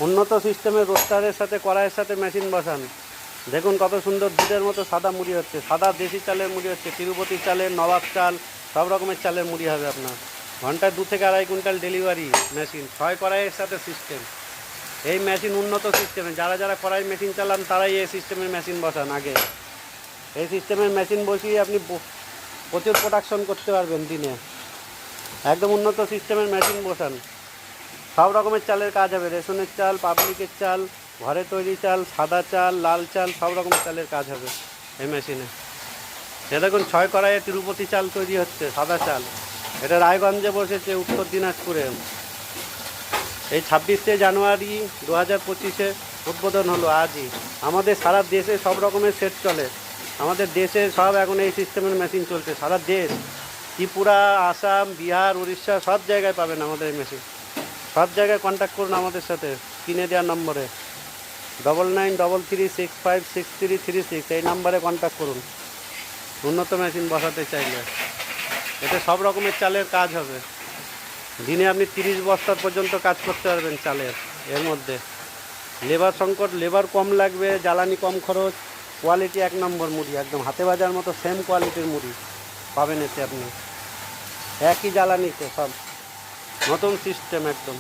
উন্নত সিস্টেমের রোস্টারের সাথে কড়াইয়ের সাথে মেশিন বসান। দেখুন কত সুন্দর দুধের মতো সাদা মুড়ি হচ্ছে, সাদা দেশি চালের মুড়ি হচ্ছে, তিরুপতি চালের, নবাব চাল, সব রকমের চালের মুড়ি হবে আপনার। ঘন্টায় 2 থেকে 2.5 কুইন্টাল ডেলিভারি মেশিন, 6 কড়াইয়ের সাথে সিস্টেম। এই মেশিন উন্নত সিস্টেমে, যারা যারা কড়াই মেশিন চালান তারাই এই সিস্টেমের মেশিন বসান আগে। এই সিস্টেমের মেশিন বসিয়ে আপনি প্রচুর প্রোডাকশন করতে পারবেন দিনে। একদম উন্নত সিস্টেমের মেশিন বসান, সব রকমের চালের কাজ হবে। রেশনের চাল, পাবলিকের চাল, ঘরে তৈরি চাল, সাদা চাল, লাল চাল, সব রকমের চালের কাজ হবে এই মেশিনে। এ দেখুন 6 কড়াইয়ে তিরুপতি চাল তৈরি হচ্ছে, সাদা চাল। এটা রায়গঞ্জে বসেছে, উত্তর দিনাজপুরে। এই 26শে জানুয়ারি 2025-এ উদ্বোধন হলো আজই। আমাদের সারা দেশে সব রকমের সেট চলে, আমাদের দেশে সব এখন এই সিস্টেমের মেশিন চলছে সারা দেশ। ত্রিপুরা, আসাম, বিহার, উড়িষ্যা সব জায়গায় পাবেন আমাদের এই মেশিন। সব জায়গায় কন্ট্যাক্ট করুন আমাদের সাথে স্ক্রিনে দেওয়ার নম্বরে 9933656336, এই নাম্বারে কন্ট্যাক্ট করুন উন্নত মেশিন বসাতে চাইলে। এতে সব রকমের চালের কাজ হবে। দিনে আপনি 30 বস্তার পর্যন্ত কাজ করতে পারবেন চালের। এর মধ্যে লেবার সংকট, লেবার কম লাগবে, জ্বালানি কম খরচ, কোয়ালিটি 1 নম্বর মুড়ি, একদম হাতে বাজার মতো সেম কোয়ালিটির মুড়ি পাবেন এতে আপনি, একই জ্বালানিতে সব। নতুন সিস্টেম একদম।